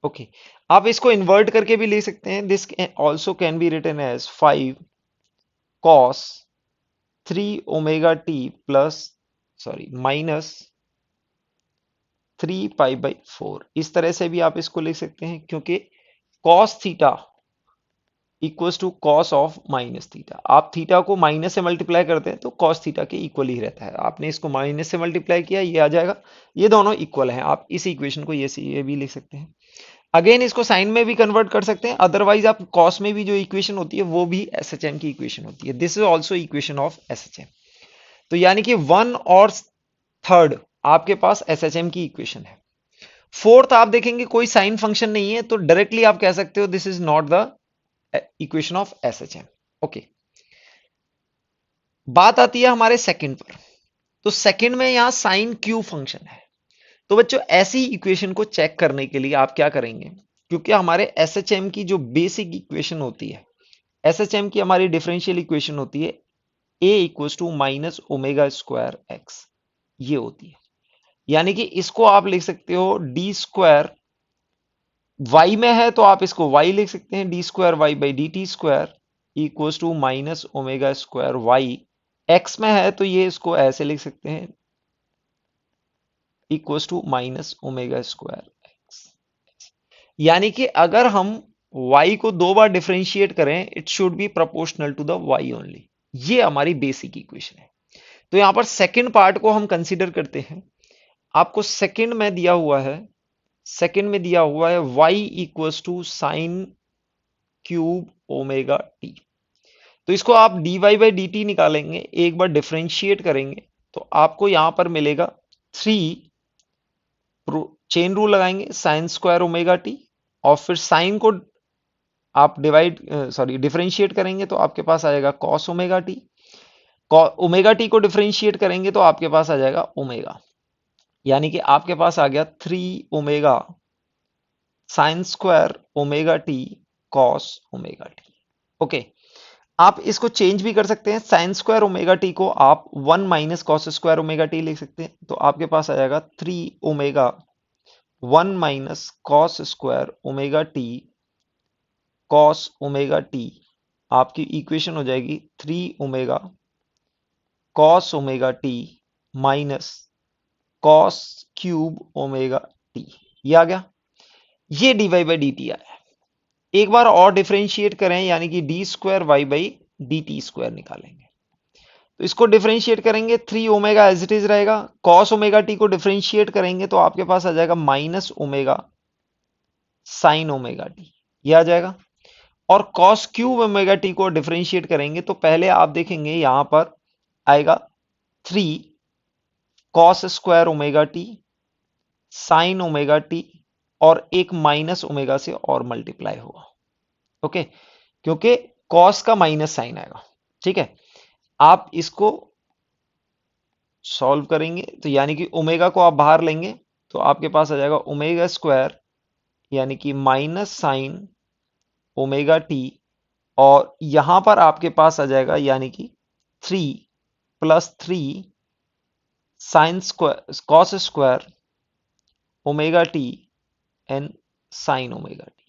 Okay, आप इसको इन्वर्ट करके भी ले सकते हैं। This also can be written as 5 cos 3 omega T plus minus 3π/4। इस तरह से भी आप इसको लिख सकते हैं, क्योंकि cos theta equals to cos of minus theta. आप थीटा को माइनस से मल्टीप्लाई करते हैं तो कॉस थीटा के इक्वल ही रहता है। आपने इसको माइनस से मल्टीप्लाई किया, ये आ जाएगा। ये दोनों इक्वल हैं। आप इस इक्वेशन को ये भी लिख सकते हैं। अगेन इसको साइन में भी कन्वर्ट कर सकते हैं। अदरवाइज आप कॉस में भी जो इक्वेशन होती है वो भी एसएचएम की इक्वेशन होती है। This is also equation of SHM. तो यानी कि 1 और 3rd आपके पास एसएचएम की इक्वेशन है। फोर्थ आप देखेंगे कोई साइन फंक्शन नहीं है, तो डायरेक्टली आप कह सकते हो this is not the equation of SHM. Okay, बात आती है हमारे सेकंड पर। तो सेकंड में यहां साइन क्यू फंक्शन है। तो बच्चों ऐसी इक्वेशन को चेक करने के लिए आप क्या करेंगे, क्योंकि हमारे एसएचएम की जो बेसिक इक्वेशन होती है, एसएचएम की हमारी डिफरेंशियल इक्वेशन होती है a equals to minus omega square x, ये होती है। यानी कि इसको आप लिख सकते हो डी स्क्वायर, वाई में है तो आप इसको वाई लिख सकते हैं, d square y by d t square equals to minus omega square y. X में है तो ये इसको ऐसे लिख सकते हैं, equals to minus omega square x. यानी कि अगर हम y को 2 बार डिफरेंशिएट करें, it should be proportional to the y only. ये हमारी बेसिक इक्वेशन है। तो यहां पर सेकंड पार्ट को हम कंसीडर करते हैं। आपको सेकंड में दिया हुआ है y equals to sine cube omega t. तो इसको आप dy बाई डी टी निकालेंगे, एक बार डिफरेंशिएट करेंगे तो आपको यहां पर मिलेगा 3, चेन रूल लगाएंगे साइन स्क्वायर ओमेगा टी, और फिर साइन को आप डिफरेंशिएट करेंगे तो आपके पास आएगा cos omega T. Omega t को डिफरेंशिएट करेंगे तो आपके पास आ जाएगा ओमेगा। यानी कि आपके पास आ गया 3 omega sine square omega t cos omega T. Okay, आप इसको चेंज भी कर सकते हैं। साइन स्क्वायर ओमेगा टी को आप 1 minus cos square omega t लिख सकते हैं। तो आपके पास आ जाएगा 3 omega 1 minus cos square omega t cos omega t. आपकी इक्वेशन हो जाएगी 3 omega cos omega t minus cos cube omega T. ये आ गया। ये d y by d t आया। एक बार और डिफरेंशिएट करें, यानी कि d square y by d t square निकालेंगे। तो इसको डिफरेंशिएट करेंगे, 3 ओमेगा एज इट इज रहेगा। कॉस ओमेगा टी को डिफरेंशिएट करेंगे तो आपके पास आ जाएगा minus omega sine omega T, ये आ जाएगा। और कॉस क्यूब ओमेगा टी को डिफरेंशिएट करेंगे तो पहले आप देखेंगे यहां पर आएगा 3 cos square omega T, sign omega T, और एक माइनस ओमेगा से और मल्टीप्लाई होगा। ओके, क्योंकि कॉस का माइनस साइन आएगा। ठीक है, आप इसको सॉल्व करेंगे तो यानी कि ओमेगा को आप बाहर लेंगे तो आपके पास आ जाएगा ओमेगा स्क्वायर यानी कि माइनस साइन ओमेगा टी, और यहां पर आपके पास आ जाएगा यानी कि 3 + 3 sine square cos square omega t and sine omega t.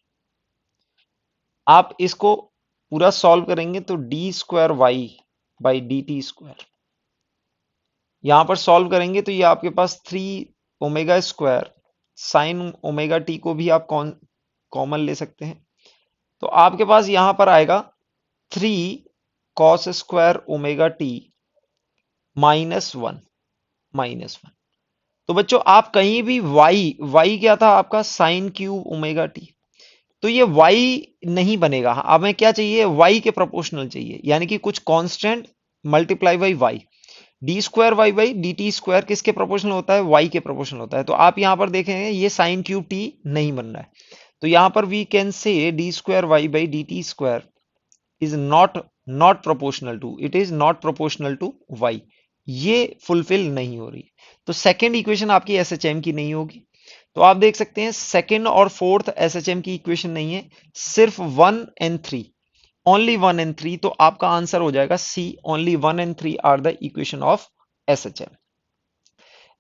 आप इसको पूरा सॉल्व करेंगे तो d square y by d t square, यहां पर सॉल्व करेंगे तो ये आपके पास 3 omega square sine omega t को भी आप कॉमन ले सकते हैं, तो आपके पास यहां पर आएगा 3 cos² ओमेगा टी -1। तो बच्चों आप कहीं भी y क्या था आपका sin³ ओमेगा टी, तो ये y नहीं बनेगा, हमें क्या चाहिए y के प्रोपोर्शनल चाहिए, यानी कि कुछ constant multiply by y। D square y by d t square किसके प्रोपोर्शनल होता है, y के प्रोपोर्शनल होता है। तो आप यहां पर देखेंगे ये sin³ नहीं बन रहा है, तो यहां पर we can say d square y by d t square is not proportional to, it is not proportional to y, ये फुलफिल नहीं हो रही। तो सेकेंड इक्वेशन आपकी एसएचएम की नहीं होगी। तो आप देख सकते हैं सेकेंड और फोर्थ एसएचएम की इक्वेशन नहीं है, सिर्फ 1 and 3, ओनली 1 and 3, तो आपका आंसर हो जाएगा C, only 1 and 3 are the equation of SHM.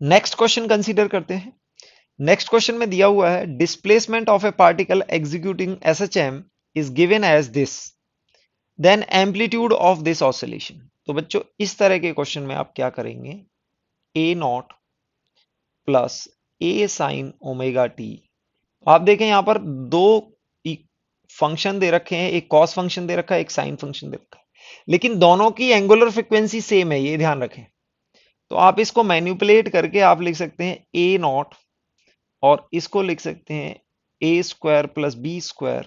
Next question consider करते हैं। नेक्स्ट क्वेश्चन में दिया हुआ है displacement of a particle executing SHM is given as this, then amplitude of this oscillation. तो बच्चों इस तरह के क्वेश्चन में आप क्या करेंगे, A0 प्लस ए साइन ओमेगा टी। आप देखें यहां पर दो फंक्शन दे रखे हैं, एक कॉस फंक्शन दे रखा है, एक साइन फंक्शन दे रखा है, लेकिन दोनों की एंगुलर फ्रीक्वेंसी सेम है, ये ध्यान रखें। तो आप इसको मैनिपुलेट करके आप लिख सकते हैं A0, और इसको लिख सकते हैं A² + B²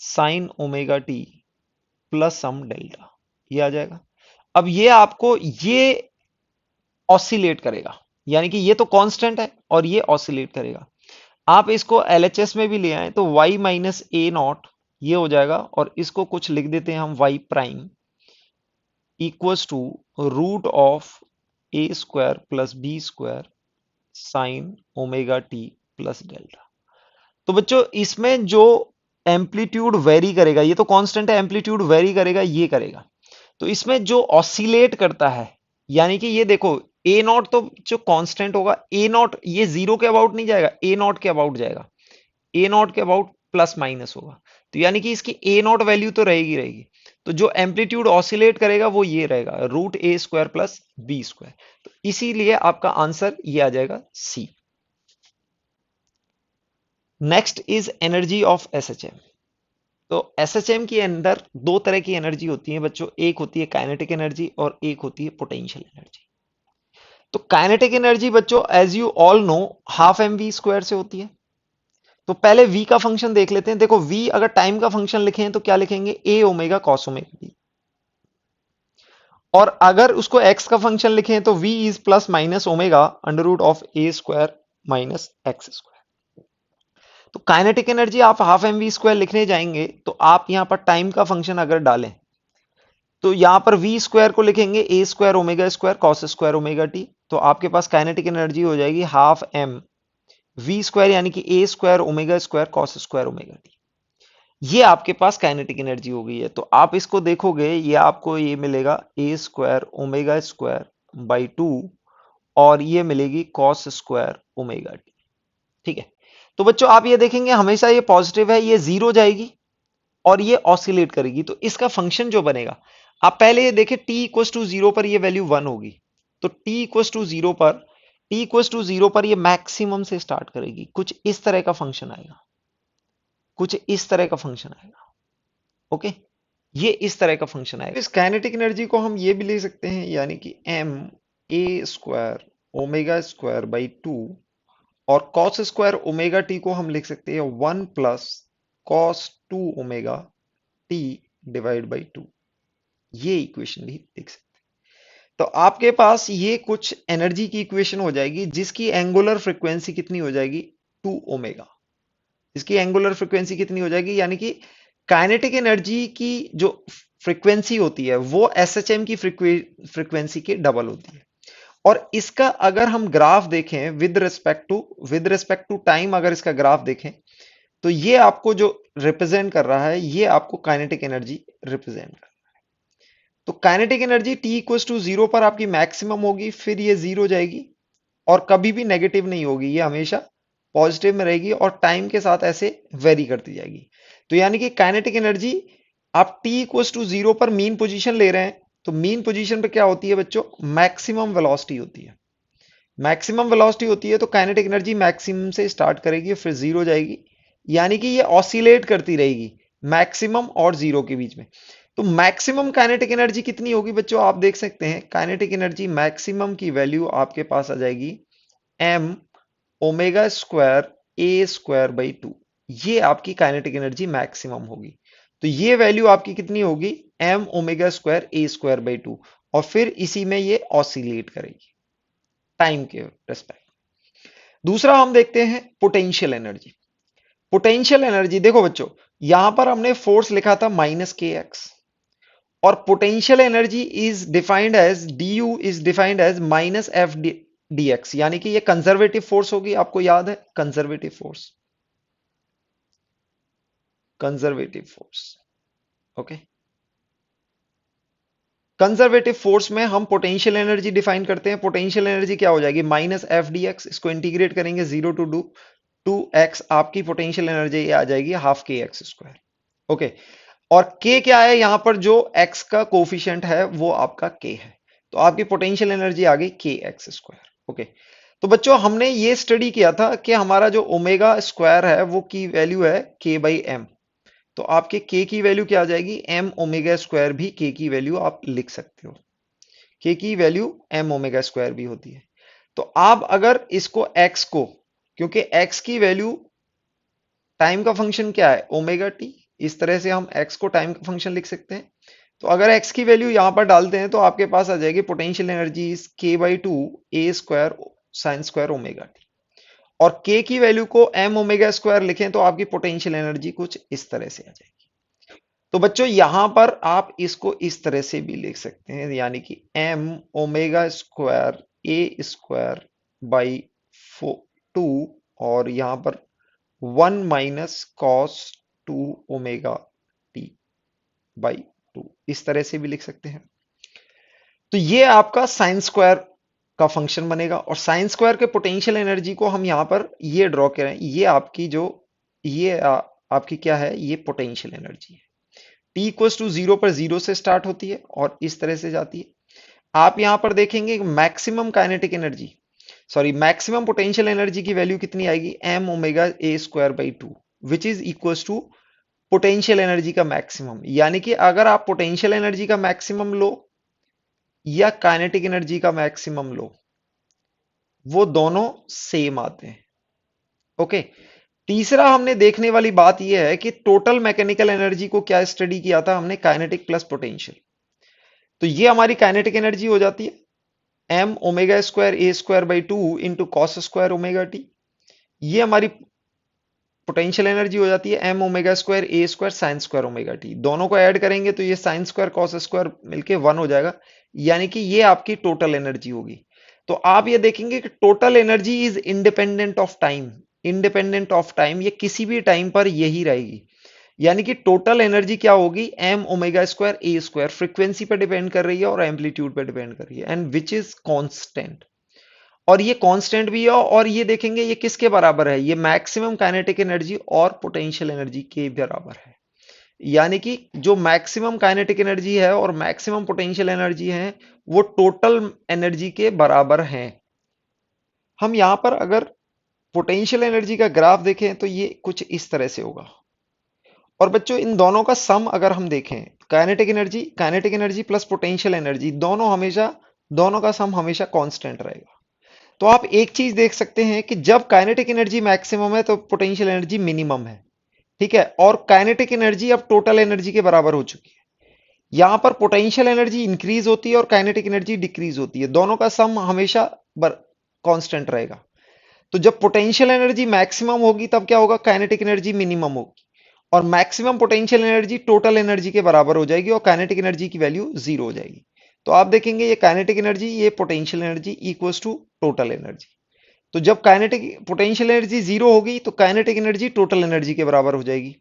sine omega T plus some delta, ये आ जाएगा। अब ये आपको ये ऑसिलेट करेगा, यानी कि ये तो कांस्टेंट है और ये ऑसिलेट करेगा। आप इसको एलएचएस में भी ले आए तो y - A0 ये हो जाएगा, और इसको कुछ लिख देते हैं हम y prime equals to √A² + B² sine omega T plus delta. तो बच्चों इसमें जो एम्पलीट्यूड वेरी करेगा, ये तो कांस्टेंट है, एम्पलीट्यूड वेरी करेगा, ये करेगा। तो इसमें जो ऑसिलेट करता है, यानी कि ये देखो A0 तो जो कांस्टेंट होगा, A0 ये 0 के अबाउट नहीं जाएगा, A0 के अबाउट जाएगा, A0 के अबाउट प्लस माइनस होगा, तो यानी कि इसकी A0 वैल्यू तो रहेगी रहेगी। तो जो एम्पलीट्यूड ऑसिलेट करेगा वो ये रहेगा √A² + B²। तो इसीलिए आपका आंसर ये आ जाएगा C. Next is energy of SHM. तो एसएचएम के अंदर दो तरह की एनर्जी होती है बच्चों, एक होती है काइनेटिक एनर्जी और एक होती है पोटेंशियल एनर्जी। तो काइनेटिक एनर्जी बच्चों as you all know ½ mv² से होती है। तो पहले v का फंक्शन देख लेते हैं। देखो v अगर टाइम का फंक्शन लिखें तो क्या लिखेंगे, a omega cos omega T, और अगर उसको x का फंक्शन लिखें तो v is plus minus omega √A² - x²। तो काइनेटिक एनर्जी आप ½ mv² लिखने जाएंगे तो आप यहां पर टाइम का फंक्शन अगर डालें तो यहां पर v² को लिखेंगे A² ओमेगा² cos² ओमेगा टी, तो आपके पास काइनेटिक एनर्जी हो जाएगी ½ mv² यानी कि A² ओमेगा² cos² ओमेगा टी। ये आपके पास काइनेटिक एनर्जी हो गई है। तो आप इसको देखोगे ये आपको ये मिलेगा A² ओमेगा² बाई 2, और ये मिलेगी cos² ओमेगा टी। ठीक है, तो बच्चों आप ये देखेंगे हमेशा ये पॉजिटिव है, ये जीरो जाएगी और ये ऑसिलेट करेगी, तो इसका फंक्शन जो बनेगा, आप पहले ये देखें t इक्वस टू 0 पर ये वैल्यू 1 होगी, तो t इक्वस टू 0 पर ये मैक्सिमम से स्टार्ट करेगी, कुछ इस तरह का फंक्शन आएगा, कुछ इस तरह का फंक्शन आएगा। ओके, ये इस तरह का फंक्शन आएगा। इस काइनेटिक एनर्जी को हम ये भी ले सकते हैं, यानी कि ma² ओमेगा² बाई 2, और cos² ओमेगा टी को हम लिख सकते हैं 1 plus cos² omega T divide by 2, ये इक्वेशन भी लिख सकते हैं। तो आपके पास ये कुछ एनर्जी की इक्वेशन हो जाएगी जिसकी एंगुलर फ्रीक्वेंसी कितनी हो जाएगी, 2 ओमेगा। इसकी एंगुलर फ्रीक्वेंसी कितनी हो जाएगी, यानी कि काइनेटिक एनर्जी की जो फ्रीक्वेंसी होती है वो एसएचएम की फ्रीक्वेंसी के डबल होती है। और इसका अगर हम ग्राफ देखें विद रिस्पेक्ट टू टाइम, अगर इसका ग्राफ देखें तो ये आपको जो रिप्रेजेंट कर रहा है, ये आपको काइनेटिक एनर्जी रिप्रेजेंट कर रहा है। तो kinetic energy t equal to zero पर आपकी मैक्सिमम होगी, फिर ये जीरो जाएगी और कभी भी नेगेटिव नहीं होगी, ये हमेशा पॉजिटिव में रहेगी और टाइम के साथ ऐसे वेरी करती जाएगी। तो यानी कि काइनेटिक एनर्जी आप टी इक्वल टू जीरो पर मीन पोजीशन ले रहे हैं, तो मीन पोजीशन पे क्या होती है बच्चों, मैक्सिमम वेलोसिटी होती है। मैक्सिमम वेलोसिटी होती है तो काइनेटिक एनर्जी मैक्सिमम से स्टार्ट करेगी फिर जीरो जाएगी, यानी कि ये ऑसिलेट करती रहेगी मैक्सिमम और जीरो के बीच में। तो मैक्सिमम काइनेटिक एनर्जी कितनी होगी बच्चों, आप देख सकते हैं काइनेटिक एनर्जी मैक्सिमम की वैल्यू आपके पास आ जाएगी m omega square a square by two. ये आपकी काइनेटिक एनर्जी मैक्सिमम होगी। तो ये वैल्यू आपकी कितनी होगी, m omega square a square by two, और फिर इसी में ये ऑसिलेट करेगी टाइम के रेस्पेक्ट। दूसरा हम देखते हैं पोटेंशियल एनर्जी। पोटेंशियल एनर्जी देखो बच्चों, यहां पर हमने फोर्स लिखा था माइनस के एक्स, और potential energy is defined as d u is defined as minus f d x, यानी कि ये कंजर्वेटिव फोर्स होगी। आपको याद है conservative force, conservative force, okay. Conservative force में हम पोटेंशियल एनर्जी डिफाइन करते हैं। पोटेंशियल एनर्जी क्या हो जाएगी, माइनस एफ डी एक्स, इसको इंटीग्रेट करेंगे zero to do to x, आपकी पोटेंशियल एनर्जी आ जाएगी हाफ के एक्स स्क्वायर, ओके। और k क्या है, यहां पर जो x का कोफिशिएंट है वो आपका k है, तो आपकी पोटेंशियल एनर्जी आ गई के एक्स स्क्वायर, ओके। तो बच्चों हमने ये स्टडी किया था कि हमारा जो ओमेगा स्क्वायर है वो की वैल्यू है k बाई एम, तो आपके k की वैल्यू क्या आ जाएगी, m ओमेगा स्क्वायर भी k की वैल्यू आप लिख सकते हो, k की वैल्यू m ओमेगा स्क्वायर भी होती है। तो आप अगर इसको x को, क्योंकि x की वैल्यू टाइम का फंक्शन क्या है ओमेगा टी, इस तरह से हम x को टाइम का फंक्शन लिख सकते हैं। तो अगर x की वैल्यू यहां पर डालते हैं तो आपके पास आ जाएगी potential energy is k by two A square sine square omega T, और k की वैल्यू को m ओमेगा स्क्वायर लिखें तो आपकी पोटेंशियल एनर्जी कुछ इस तरह से आ जाएगी। तो बच्चों यहां पर आप इसको इस तरह से भी लिख सकते हैं, यानी कि m omega square a square by two, और यहां पर 1 - cos 2 omega T by two, इस तरह से भी लिख सकते हैं। तो ये आपका साइन स्क्वायर का फंक्शन बनेगा, और साइन स्क्वायर के पोटेंशियल एनर्जी को हम यहां पर ये ड्रॉ करें, ये आपकी जो ये आपकी क्या है, ये पोटेंशियल एनर्जी है। टी इक्वल टू जीरो पर जीरो से स्टार्ट होती है और इस तरह से जाती है। आप यहां पर देखेंगे maximum kinetic energy, sorry maximum potential energy की वैल्यू कितनी आएगी, M omega a square by two, which is equal to potential energy का मैक्सिमम। यानी कि अगर आप पोटेंशियल एनर्जी का मैक्सिमम लो या काइनेटिक एनर्जी का मैक्सिमम लो, वो दोनों सेम आते हैं, ओके। तीसरा हमने देखने वाली बात यह है कि टोटल मैकेनिकल एनर्जी को क्या स्टडी किया था हमने, काइनेटिक प्लस पोटेंशियल। तो ये हमारी काइनेटिक एनर्जी हो जाती है m omega square a square by two into cos square omega T. ये हमारी पोटेंशियल एनर्जी हो जाती है m omega square a square sine square omega T. दोनों को ऐड करेंगे तो ये साइन स्क्वायर कॉस स्क्वायर मिलके 1 हो जाएगा, यानी कि ये आपकी टोटल एनर्जी होगी। तो आप ये देखेंगे कि total energy is independent of time, independent of time, ये किसी भी टाइम पर यही रहेगी। यानी कि टोटल एनर्जी क्या होगी, m omega square a square, frequency पर डिपेंड कर रही है और एम्पलीट्यूड पर डिपेंड कर रही है, एंड विच इज कांस्टेंट। और ये कांस्टेंट भी है, और ये देखेंगे ये किसके बराबर है, ये मैक्सिमम काइनेटिक एनर्जी और पोटेंशियल एनर्जी के बराबर है। यानी कि जो मैक्सिमम काइनेटिक एनर्जी है और मैक्सिमम पोटेंशियल एनर्जी है वो टोटल एनर्जी के बराबर हैं। हम यहां पर अगर पोटेंशियल एनर्जी का ग्राफ देखें तो ये कुछ इस तरह से होगा। और बच्चों इन दोनों का सम अगर हम देखें, kinetic energy plus potential energy, दोनों का सम हमेशा कांस्टेंट रहेगा। तो आप एक चीज देख सकते हैं कि जब काइनेटिक एनर्जी मैक्सिमम है तो पोटेंशियल एनर्जी मिनिमम है, ठीक है, और काइनेटिक एनर्जी अब टोटल एनर्जी के बराबर हो चुकी है। यहां पर पोटेंशियल एनर्जी इंक्रीज होती है और काइनेटिक एनर्जी डिक्रीज होती है, दोनों का सम हमेशा कांस्टेंट रहेगा। तो जब पोटेंशियल एनर्जी मैक्सिमम होगी तब क्या होगा, काइनेटिक एनर्जी मिनिमम होगी, और maximum potential energy total energy के बराबर हो जाएगी और काइनेटिक एनर्जी की वैल्यू जीरो हो जाएगी। तो आप देखेंगे ये काइनेटिक एनर्जी, ये potential energy equals to total energy. तो जब काइनेटिक पोटेंशियल एनर्जी जीरो होगी तो काइनेटिक एनर्जी टोटल एनर्जी के बराबर हो जाएगी।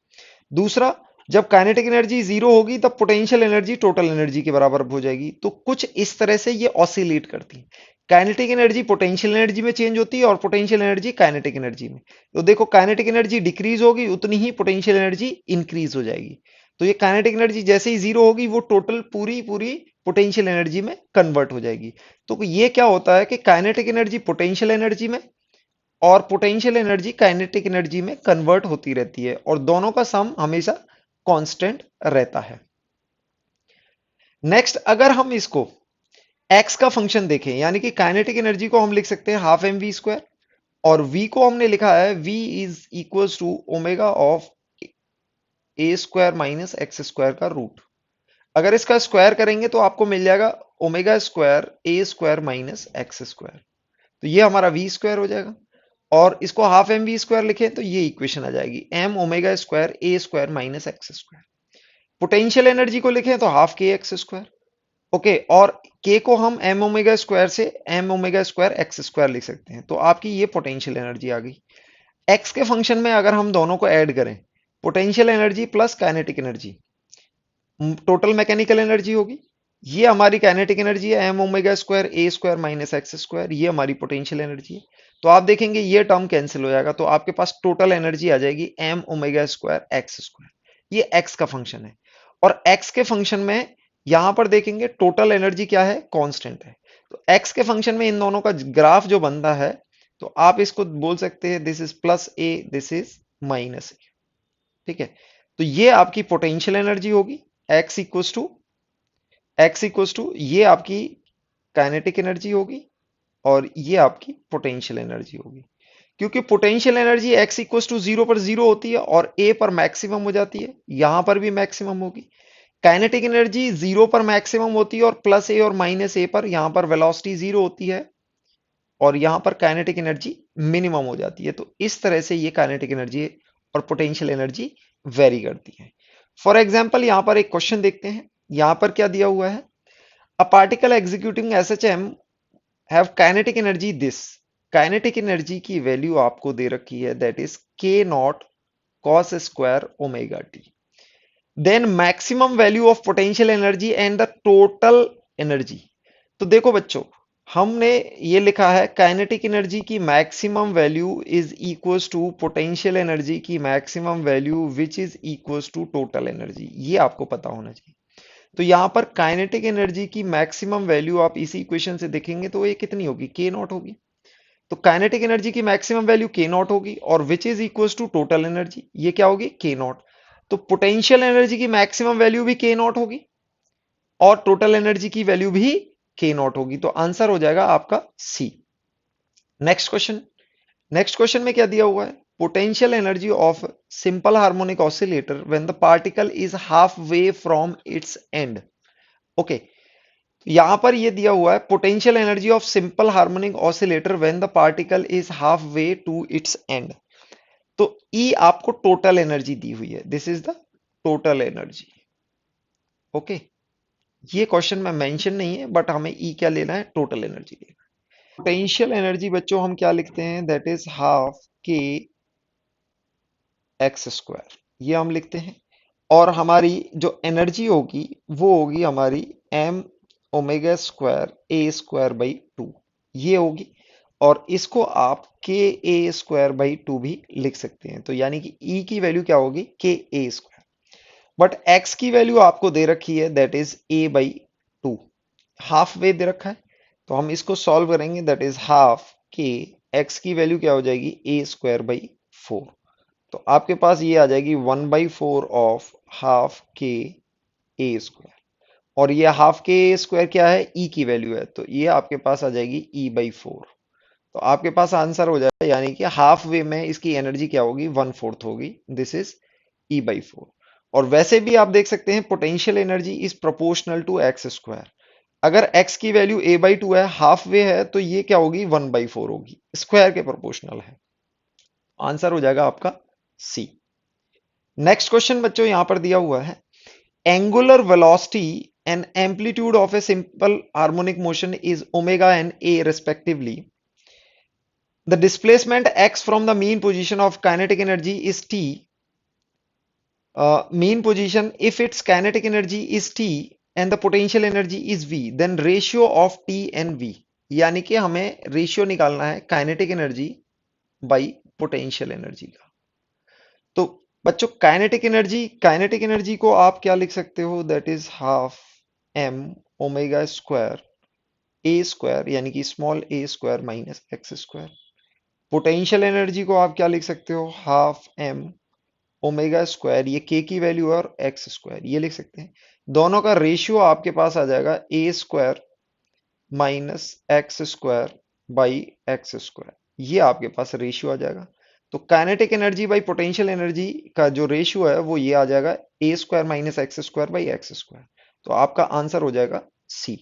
दूसरा, जब काइनेटिक एनर्जी जीरो होगी तब पोटेंशियल एनर्जी टोटल एनर्जी के बराबर हो जाएगी। तो कुछ इस तरह से ये ऑसिलेट करती है। काइनेटिक एनर्जी पोटेंशियल एनर्जी में चेंज होती है और पोटेंशियल एनर्जी काइनेटिक एनर्जी में। तो देखो काइनेटिक एनर्जी डिक्रीज होगी उतनी ही पोटेंशियल एनर्जी इंक्रीज हो जाएगी। तो ये काइनेटिक एनर्जी जैसे ही जीरो होगी वो टोटल पूरी पूरी पोटेंशियल एनर्जी में कन्वर्ट हो जाएगी। तो ये क्या होता है कि काइनेटिक एनर्जी पोटेंशियल एनर्जी में और पोटेंशियल एनर्जी काइनेटिक एनर्जी में कन्वर्ट होती रहती है और दोनों का सम हमेशा कांस्टेंट रहता है। नेक्स्ट, अगर हम इसको एक्स का फंक्शन देखें, यानी कि काइनेटिक एनर्जी को हम लिख सकते हैं हाफ एम वी स्क्वायर, और v को हमने लिखा है v is equals to omega of A square minus x square का रूट। अगर इसका स्क्वायर करेंगे तो आपको मिल जाएगा omega square a square minus x square. तो ये हमारा वी स्क्वायर हो जाएगा, और इसको हाफ एम वी स्क्वायर लिखें तो ये इक्वेशन आ जाएगी m omega square a square minus x square. Potential energy को लिखें तो हाफ के एक्स स्क्वायर। ओके, और के को हम एम ओमेगा स्क्वायर से m omega square x square लिख सकते हैं। तो आपकी ये पोटेंशियल एनर्जी आ गई। एक्स के फंक्शन में अगर हम दोनों को ऐड करें, potential energy plus kinetic energy total mechanical energy होगी। ये हमारी काइनेटिक एनर्जी है m omega square a square minus x square, ये हमारी पोटेंशियल एनर्जी है। तो आप देखेंगे ये टर्म कैंसिल हो जाएगा, तो आपके पास टोटल एनर्जी आ जाएगी m omega square x square. ये एक्स का फंक्शन है, और एक्स के फंक्शन में यहां पर देखेंगे टोटल एनर्जी क्या है, कांस्टेंट है। तो एक्स के फंक्शन में इन दोनों का ग्राफ जो बनता है, तो आप इसको बोल सकते हैं this is plus a, this is minus a. ठीक है, तो ये आपकी पोटेंशियल एनर्जी होगी, एक्स इक्वल्स टू ये आपकी काइनेटिक एनर्जी होगी, और ये आपकी पोटेंशियल एनर्जी होगी। क्योंकि potential energy x equals to zero पर जीरो होती है और ए पर मैक्सिमम हो जाती है, यहां पर भी मैक्सिमम होगी। काइनेटिक एनर्जी जीरो पर मैक्सिमम होती है और प्लस ए और माइनस ए पर, यहां पर वेलोसिटी जीरो होती है और यहां पर काइनेटिक एनर्जी मिनिमम हो जाती है। तो इस तरह से ये काइनेटिक एनर्जी और पोटेंशियल एनर्जी वेरी करती है। फॉर एग्जाम्पल यहां पर एक क्वेश्चन देखते हैं। यहां पर क्या दिया हुआ है, a particle executing SHM have kinetic energy this. Kinetic energy की वैल्यू आपको दे रखी है, that is K naught cos square omega T. Then maximum value of potential energy and the total energy. तो देखो बच्चों, हमने ये लिखा है काइनेटिक एनर्जी की maximum value is equals to potential energy की maximum value which is equals to total energy. ये आपको पता होना चाहिए। तो यहां पर काइनेटिक एनर्जी की मैक्सिमम वैल्यू आप इसी इक्वेशन से देखेंगे तो ये कितनी होगी, के नॉट होगी। तो काइनेटिक एनर्जी की मैक्सिमम वैल्यू के नॉट होगी, और which is equals to total energy, ये क्या होगी, के नॉट। तो पोटेंशियल एनर्जी की मैक्सिमम वैल्यू भी के नॉट होगी और टोटल एनर्जी की वैल्यू भी के नॉट होगी। तो आंसर हो जाएगा आपका C. Next question, next question में क्या दिया हुआ है, potential energy of simple harmonic oscillator when the particle is half way from its end. Okay, यहां पर ये दिया हुआ है potential energy of simple harmonic oscillator when the particle is half way to its end. तो E आपको total energy दी हुई है, this is the total energy. Okay, ये क्वेश्चन में मेंशन नहीं है, बट हमें ई क्या लेना है, टोटल एनर्जी लेना है। पोटेंशियल एनर्जी बच्चों हम क्या लिखते हैं, दैट इज हाफ के एक्स स्क्वायर, ये हम लिखते हैं। और हमारी जो एनर्जी होगी वो होगी हमारी m omega square a square by two, ये होगी। और इसको आप के ए स्क्वायर बाई टू भी लिख सकते हैं। तो यानी कि ई की वैल्यू क्या होगी, K a square. But x की वैल्यू आपको दे रखी है, that is a by two, half way दे रखा है। तो हम इसको सॉल्व करेंगे, दैट इज हाफ के एक्स की वैल्यू क्या हो जाएगी, ए स्क्वायर बाई फोर। तो आपके पास ये आ जाएगी 1/4 ऑफ हाफ के ए स्क्वायर, और ये हाफ के ए स्क्वायर क्या है, ई की वैल्यू है, तो ये आपके पास आ जाएगी E/4। तो आपके पास आंसर हो जाएगा, यानी कि हाफ वे में इसकी एनर्जी क्या होगी, 1/4 होगी, दिस इज E/4। और वैसे भी आप देख सकते हैं potential energy is proportional to x square. अगर x की वैल्यू a/2 है, हाफ वे है, तो ये क्या होगी 1/4 होगी, स्क्वायर के प्रोपोर्शनल है। आंसर हो जाएगा आपका सी। नेक्स्ट क्वेश्चन बच्चों यहां पर दिया हुआ है, angular velocity and amplitude of a simple harmonic motion is omega and A respectively. The displacement x from the mean position of kinetic energy is t, mean position if its kinetic energy is t and the potential energy is v, then ratio of t and v। यानी कि हमें ratio निकालना है kinetic energy by potential energy का। तो बच्चों kinetic energy को आप क्या लिख सकते हो, that is half m omega square a square, यानी कि small a square minus x square. Potential energy को आप क्या लिख सकते हो, हाफ m ओमेगा स्क्वायर, ये के की वैल्यू है, और एक्स स्क्वायर ये लिख सकते हैं। दोनों का रेशियो आपके पास आ जाएगा a square minus x square by x square, ये आपके पास रेशियो आ जाएगा। तो kinetic energy by potential energy का जो रेशियो है वो ये आ जाएगा a square minus x square by x square. तो आपका आंसर हो जाएगा सी।